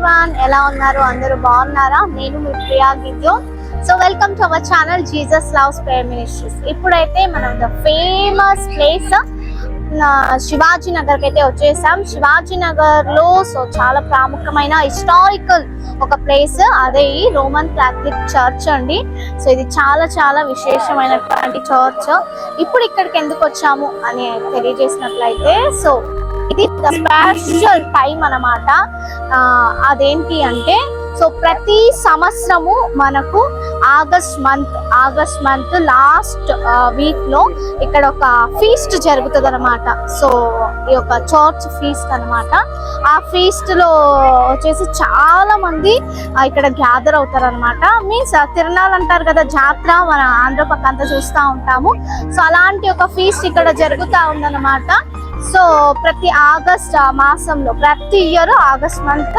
Everyone, ఎలా ఉన్నారు? అందరూ బాగున్నారా? నేను మీ ప్రియా గిద్యో. So welcome to our channel Jesus loves prayer ministries. ఇప్పుడైతే మనం the famous place Shivaji Nagar కి అయితే వచ్చేసాం. శివాజీ నగర్ లో చాలా ప్రాముఖ్యమైన హిస్టారికల్ ఒక ప్లేస్, అదే ఈ రోమన్ క్యాథలిక్ చర్చ్ అండి. సో ఇది చాలా చాలా విశేషమైనటువంటి చర్చ్. ఇప్పుడు ఇక్కడికి ఎందుకు వచ్చాము అని తెలియజేసినట్లయితే, సో ఇది స్పెషల్ టైం అన్నమాట. అదేంటి అంటే, సో ప్రతి సంవత్సరము మనకు ఆగస్ట్ మంత్ లాస్ట్ వీక్ లో ఇక్కడ ఒక ఫీస్ట్ జరుగుతుంది అనమాట. సో ఈ యొక్క చర్చ్ ఫీస్ట్ అనమాట. ఆ ఫీస్ట్ లో వచ్చేసి చాలా మంది ఇక్కడ గ్యాదర్ అవుతారు అనమాట. మీన్స్ తిరునాళ్ళు అంటారు కదా, జాతర మన ఆంధ్ర పక్క అంతా చూస్తూ ఉంటాము. సో అలాంటి ఒక ఫీస్ట్ ఇక్కడ జరుగుతూ ఉందన్నమాట. సో ప్రతి ఆగస్ట్ మాసంలో ప్రతి year August month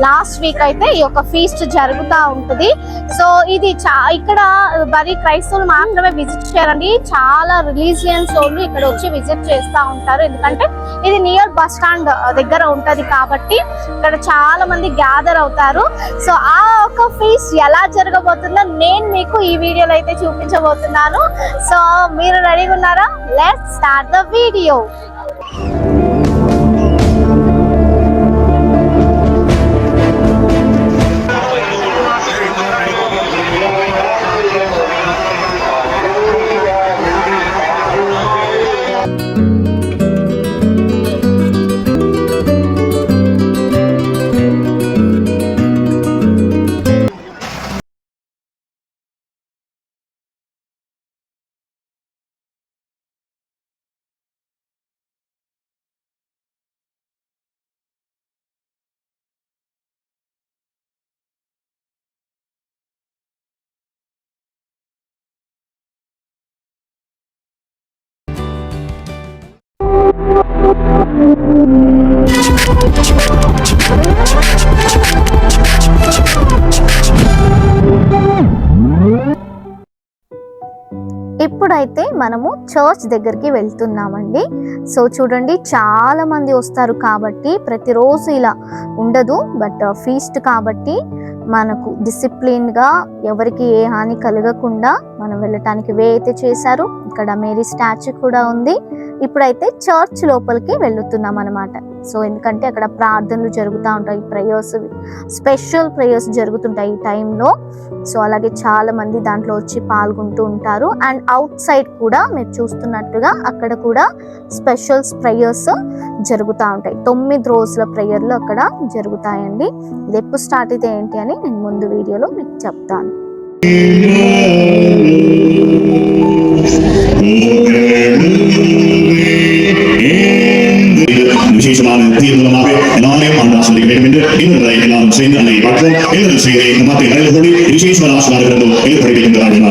last week అయితే ఈ యొక్క ఫీస్ట్ జరుగుతూ ఉంటుంది. సో ఇది ఇక్కడ మరి క్రైస్తవులు మాత్రమే విజిట్ చేయాలండి. చాలా రిలీజియన్స్ వాళ్ళు ఇక్కడ వచ్చి విజిట్ చేస్తూ ఉంటారు. ఎందుకంటే ఇది నియర్ బస్ స్టాండ్ దగ్గర ఉంటది కాబట్టి ఇక్కడ చాలా మంది గ్యాదర్ అవుతారు. సో ఆ ఒక ఫీస్ట్ ఎలా జరగబోతుందో నేను మీకు ఈ వీడియోలో అయితే చూపించబోతున్నాను. సో మీరు రెడీగా ఉన్నారా? Let's start the video. ఇప్పుడైతే మనము చర్చ్ దగ్గరికి వెళ్తున్నామండి. సో చూడండి, చాలా మంది వస్తారు కాబట్టి ప్రతిరోజు ఇలా ఉండదు. బట్ ఫీస్ట్ కాబట్టి మనకు డిసిప్లిన్గా ఎవరికి ఏ హాని కలగకుండా మనం వెళ్ళటానికి వే అయితే చేశారు. ఇక్కడ మేరీ స్టాచ్యూ కూడా ఉంది. ఇప్పుడైతే చర్చ్ లోపలికి వెళ్తున్నాం అనమాట. సో ఎందుకంటే అక్కడ ప్రార్థనలు జరుగుతూ ఉంటాయి, ప్రేయర్స్, స్పెషల్ ప్రేయర్స్ జరుగుతుంటాయి ఈ టైంలో. సో అలాగే చాలా మంది దాంట్లో వచ్చి పాల్గొంటూ ఉంటారు. అండ్ అవుట్ సైడ్ కూడా మీరు చూస్తున్నట్టుగా అక్కడ కూడా స్పెషల్ ప్రేయర్స్ జరుగుతూ ఉంటాయి. 9 రోజుల ప్రేయర్లు అక్కడ జరుగుతాయండి. ఇది ఎప్పుడు స్టార్ట్ అయితే ఏంటి అని నేను ముందు వీడియోలో మీకు చెప్తాను. விசேஷமான தீர்வுகளாக எல்லாரையும் ஆண்டாசிரிக்க வேண்டும் என்று இவர்களை எல்லாரும் சேர்ந்து அன்னை பார்ப்போம். எல்லாரும் செய்து மற்ற இளைஞர்களோடு விசேஷமான ஆசிரியர்களும் ஏற்படுகின்றார்கள்.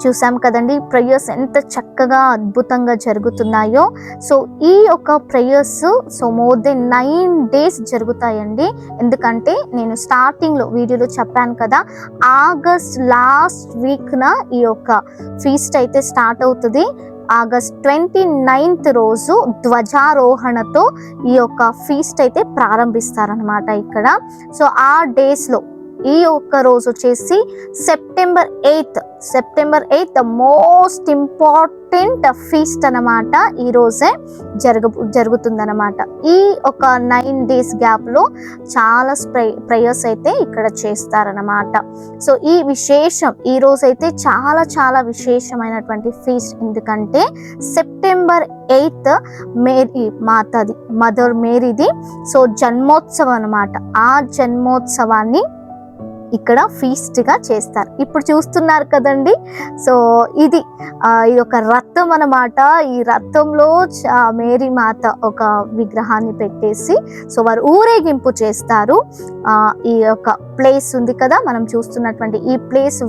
చూసాం కదండి ప్రేయర్స్ ఎంత చక్కగా అద్భుతంగా జరుగుతున్నాయో. సో ఈ యొక్క ప్రేయర్స్ మోర్ దెన్ 9 days జరుగుతాయండి. ఎందుకంటే నేను స్టార్టింగ్లో వీడియోలో చెప్పాను కదా, ఆగస్ట్ లాస్ట్ వీక్న ఈ యొక్క ఫీస్ట్ అయితే స్టార్ట్ అవుతుంది. ఆగస్ట్ 29th రోజు ధ్వజారోహణతో ఈ యొక్క ఫీస్ట్ అయితే ప్రారంభిస్తారనమాట ఇక్కడ. సో ఆ డేస్లో ఈ ఒక్క రోజు వచ్చేసి September 8th the most important feast అనమాట. ఈ రోజే జరుగుతుందన్నమాట. ఈ ఒక 9 days గ్యాప్లో చాలా ప్రేయర్స్ అయితే ఇక్కడ చేస్తారనమాట. సో ఈ విశేషం ఈ రోజు అయితే చాలా చాలా విశేషమైనటువంటి ఫీస్ట్. ఎందుకంటే సెప్టెంబర్ 8th మేరీ మాతది, మదర్ మేరీది సో జన్మోత్సవం అనమాట. ఆ జన్మోత్సవాన్ని ఇక్కడ ఫీస్ట్ గా చేస్తారు. ఇప్పుడు చూస్తున్నారు కదండి. సో ఇది ఒక రథం అన్నమాట. ఈ రథంలో మేరీ మాత ఒక విగ్రహాన్ని పెట్టేసి సో వారు ఊరేగింపు చేస్తారు. ఈ యొక్క ప్లేస్ ఉంది కదా మనం చూస్తున్నటువంటి ఈ ప్లేస్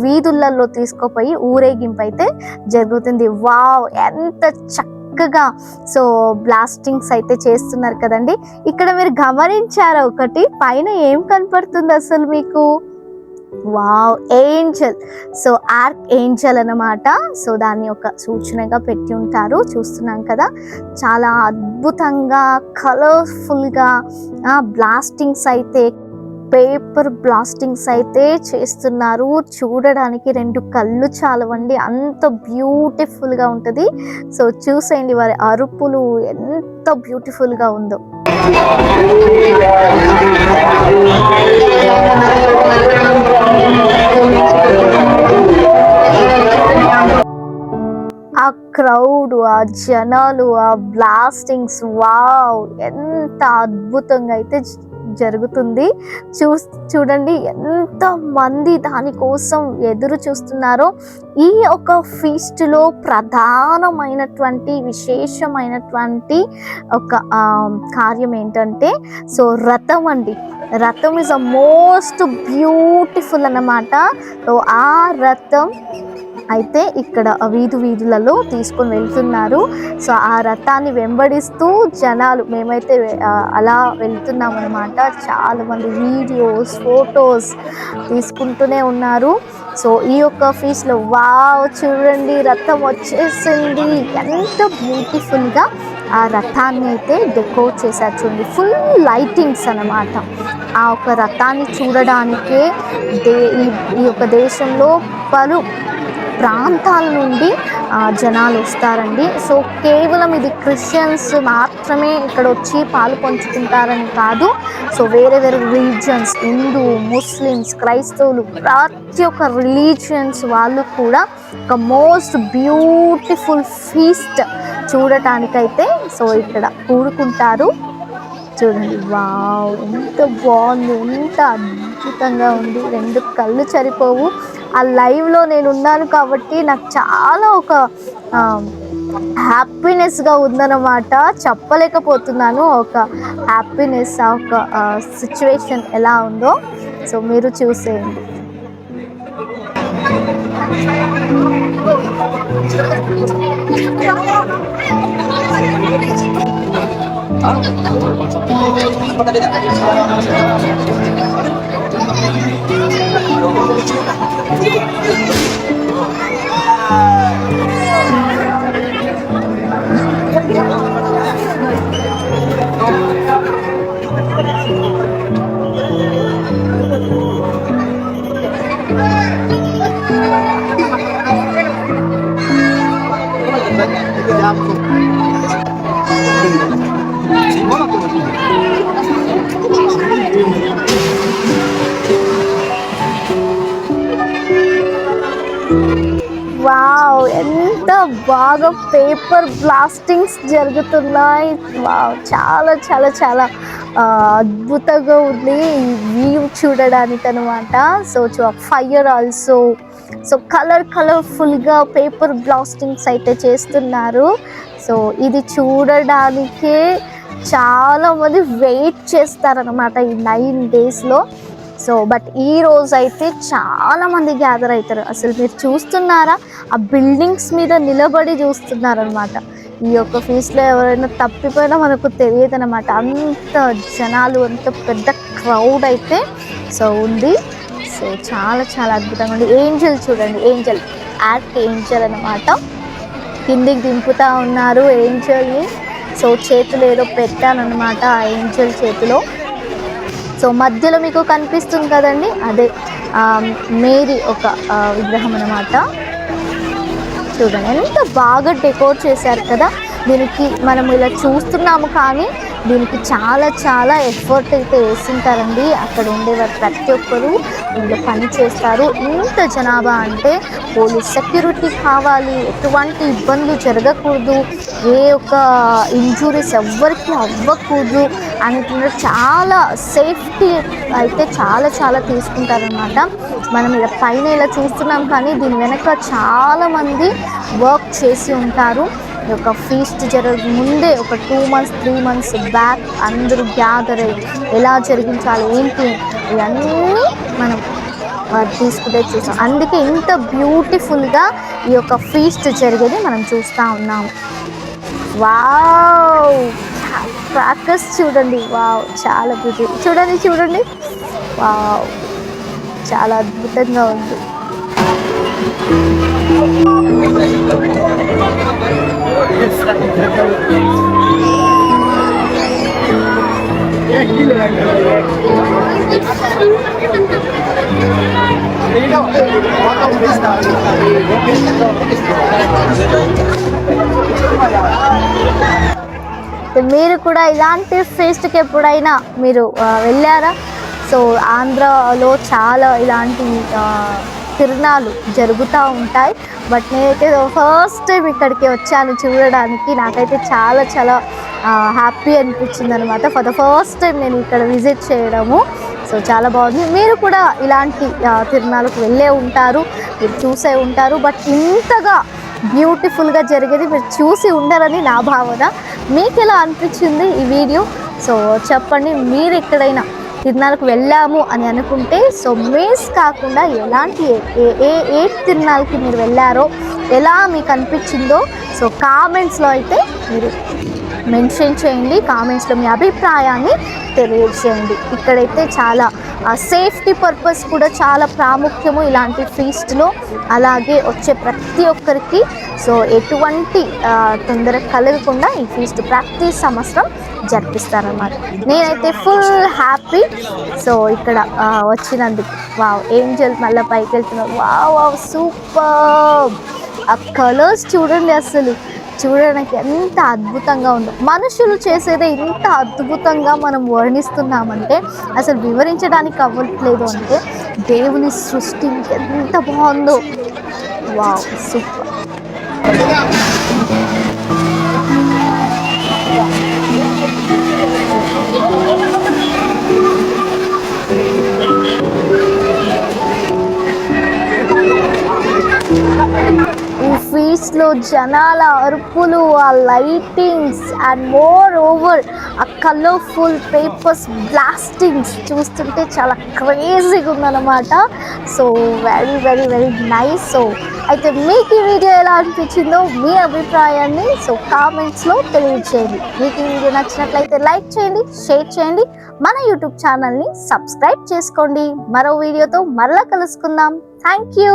వీధులలో తీసుకుపోయి ఊరేగింపు అయితే జరుగుతుంది. వావ్, ఎంత చక్కగా చక్కగా సో బ్లాస్టింగ్స్ అయితే చేస్తున్నారు కదండి. ఇక్కడ మీరు గమనించారా ఒకటి, పైన ఏం కనపడుతుంది అసలు మీకు? Wow, Angel. So arc Angel అన్నమాట. సో దాన్ని ఒక సూచనగా పెట్టి ఉంటారు, చూస్తున్నాం కదా. చాలా అద్భుతంగా కలర్ఫుల్గా బ్లాస్టింగ్స్ అయితే, పేపర్ బ్లాస్టింగ్స్ అయితే చేస్తున్నారు. చూడడానికి 2 కళ్ళు చాలవండి, అంత బ్యూటిఫుల్గా ఉంటుంది. సో చూసేయండి వారి అరుపులు ఎంత బ్యూటిఫుల్గా ఉందో. ఆ క్రౌడ్, ఆ జనాలు, ఆ బ్లాస్టింగ్స్, వావ్ ఎంత అద్భుతంగా అయితే జరుగుతుంది. చూడండి ఎంత మంది దానికోసం ఎదురు చూస్తున్నారో. ఈ ఒక ఫీస్ట్లో ప్రధానమైనటువంటి విశేషమైనటువంటి ఒక కార్యం ఏంటంటే సో రథం అండి. రథం ఇస్ అ మోస్ట్ బ్యూటిఫుల్ అన్నమాట. సో ఆ రథం అయితే ఇక్కడ వీధులలో తీసుకొని వెళ్తున్నారు. సో ఆ రథాన్ని వెంబడిస్తూ జనాలు, మేమైతే అలా వెళ్తున్నాం అన్నమాట. చాలామంది వీడియోస్, ఫొటోస్ తీసుకుంటూనే ఉన్నారు. సో ఈ యొక్క ఫీస్ట్లో వావ్ చూడండి, రథం వచ్చేసింది. ఎంత బ్యూటిఫుల్గా ఆ రథాన్ని అయితే డెకోర్ చేశారు చూడండి. ఫుల్ లైటింగ్స్ అన్నమాట. ఆ ఒక రథాన్ని చూడడానికే ఈ యొక్క దేశంలో పలు ప్రాంతాల నుండి జనాలు వస్తారండి. సో కేవలం ఇది క్రిస్టియన్స్ మాత్రమే ఇక్కడ వచ్చి పాలు పంచుకుంటారని కాదు. సో వేరే రిలీజియన్స్, హిందూ, ముస్లిమ్స్, క్రైస్తవులు, ప్రతి ఒక్క రిలీజియన్స్ వాళ్ళు కూడా ఒక మోస్ట్ బ్యూటిఫుల్ ఫీస్ట్ చూడటానికైతే సో ఇక్కడ కూడుకుంటారు. చూడండి వావ్ ఎంత బాగుంది, ఎంత అద్భుతంగా ఉంది. 2 కళ్ళు సరిపోవు. ఆ లైవ్లో నేను ఉన్నాను కాబట్టి నాకు చాలా ఒక హ్యాపీనెస్గా ఉందన్నమాట. చెప్పలేకపోతున్నాను ఒక హ్యాపీనెస్, ఆ ఒక సిచ్యువేషన్ ఎలా ఉందో. సో మీరు చూసేయండి. వావ్ ఎంత బాగా పేపర్ బ్లాస్టింగ్స్ జరుగుతున్నాయి. వావ్ చాలా చాలా చాలా అద్భుతంగా ఉంది ఈ వ్యూ చూడడానికి అనమాట. సో ఫైర్ ఆల్సో, సో కలర్ఫుల్గా పేపర్ బ్లాస్టింగ్స్ అయితే చేస్తున్నారు. సో ఇది చూడడానికే చాలామంది వెయిట్ చేస్తారనమాట ఈ 9 డేస్లో. సో బట్ ఈ రోజు అయితే చాలామంది గ్యాదర్ అవుతారు. అసలు మీరు చూస్తున్నారా, ఆ బిల్డింగ్స్ మీద నిలబడి చూస్తున్నారనమాట. ఈ యొక్క ఫీస్ట్లో ఎవరైనా తప్పిపోయినా మనకు తెలియదు అనమాట. అంత జనాలు, అంత పెద్ద క్రౌడ్ అయితే సో ఉంది. సో చాలా చాలా అద్భుతంగా ఉంది. ఏంజల్ చూడండి, ఏంజల్, ఆర్క్ ఏంజల్ అనమాట. కిందికి దింపుతూ ఉన్నారు ఏంజల్ని. సో చేతులు ఏదో పెట్టానమాట ఆ ఏంజల్ చేతిలో. సో మధ్యలో మీకు కనిపిస్తుంది కదండి, అదే మేరీ ఒక విగ్రహం అన్నమాట. చూడండి ఎంత బాగా డెకోర్ చేశారు కదా. దీనికి మనం ఇలా చూస్తున్నాము కానీ దీనికి చాలా చాలా ఎఫర్ట్ అయితే వేసింటారండి. అక్కడ ఉండేవారు ప్రతి ఒక్కరు దీంట్లో పని చేస్తారు. ఇంత జనాభా అంటే పోలీస్ సెక్యూరిటీ కావాలి, ఎటువంటి ఇబ్బందులు జరగకూడదు, ఏ ఒక్క ఇంజురీస్ ఎవ్వరికి అవ్వకూడదు అనుకున్న చాలా సేఫ్టీ అయితే చాలా చాలా తీసుకుంటారనమాట. మనం ఇలా పైన ఇలా చూస్తున్నాం కానీ దీని వెనక చాలామంది వర్క్ చేసి ఉంటారు. ఈ యొక్క ఫీస్ట్ ముందే ఒక 2 months 3 months బ్యాక్ అందరూ గ్యాదర్ అయ్యి ఎలా జరిగించాలి ఏంటి ఇవన్నీ మనం తీసుకుంటే చూసాం. అందుకే ఇంత బ్యూటిఫుల్గా ఈ యొక్క ఫీస్ట్ జరిగేది మనం చూస్తూ ఉన్నాము. వావ్, క్రాకర్స్ చూడండి. వావ్, చాలా బ్యూటీ. చూడండి చూడండి, వావ్, చాలా అద్భుతంగా ఉంది. మీరు కూడా ఇలాంటి ఫెస్ట్కి ఎప్పుడైనా మీరు వెళ్ళారా? సో ఆంధ్రాలో చాలా ఇలాంటి తిరునాళ్ళు జరుగుతూ ఉంటాయి. బట్ నేనైతే ఫస్ట్ టైం ఇక్కడికి వచ్చాను చూడడానికి. నాకైతే చాలా చాలా హ్యాపీ అనిపించింది అనమాట. ఫర్ ద ఫస్ట్ టైం నేను ఇక్కడ విజిట్ చేయడము. సో చాలా బాగుంది. మీరు కూడా ఇలాంటి తిరునాళ్ళకు వెళ్ళే ఉంటారు, మీరు చూసే ఉంటారు. బట్ ఇంతగా బ్యూటిఫుల్గా జరిగేది మీరు చూసి ఉండరని నా భావన. మీకు ఎలా అనిపించింది ఈ వీడియో? సో చెప్పండి. మీరు ఎక్కడైనా తిరునాళ్ళకు వెళ్ళాము అని అనుకుంటే సో మిస్ కాకుండా ఎలాంటి ఏ తిరునాళ్ళకి మీరు వెళ్ళారో, ఎలా మీకు అనిపించిందో సో కామెంట్స్లో అయితే మీరు మెన్షన్ చేయండి. కామెంట్స్లో మీ అభిప్రాయాన్ని తెలియజేయండి. ఇక్కడైతే చాలా సేఫ్టీ పర్పస్ కూడా చాలా ప్రాముఖ్యము ఇలాంటి ఫీస్ట్లో. అలాగే వచ్చే ప్రతి ఒక్కరికి సో ఎటువంటి తొందర కలగకుండా ఈ ఫీస్ట్ ప్రతి సంవత్సరం జరిపిస్తారన్నమాట. నేనైతే ఫుల్ హ్యాపీ సో ఇక్కడ వచ్చినందుకు. వావ్, ఏంజల్ మళ్ళీ పైకి వెళ్తున్నారు. Wow wow, super. ఆ కలర్స్ చూడండి, అసలు చూడడానికి ఎంత అద్భుతంగా ఉందో. మనుషులు చేసేదే ఇంత అద్భుతంగా మనం వర్ణిస్తున్నామంటే అసలు వివరించడానికి అవ్వట్లేదు. అంటే దేవుని సృష్టి ఎంత బాగుందో. Wow, super. ఈ ఫీస్ట్లో జనాల అరుపులు, ఆ లైటింగ్స్ అండ్ మోర్ ఓవర్ ఆ కలర్ఫుల్ పేపర్స్ బ్లాస్టింగ్స్ చూస్తుంటే చాలా క్రేజీగా ఉందన్నమాట. So very very very nice. So అయితే మీకు ఈ వీడియో ఎలా అనిపించిందో మీ అభిప్రాయాన్ని సో కామెంట్స్లో తెలియజేయండి. మీకు ఈ వీడియో నచ్చినట్లయితే లైక్ చేయండి, షేర్ చేయండి, మన యూట్యూబ్ ఛానల్ని సబ్స్క్రైబ్ చేసుకోండి. మరో వీడియోతో మరలా కలుసుకుందాం. Thank you.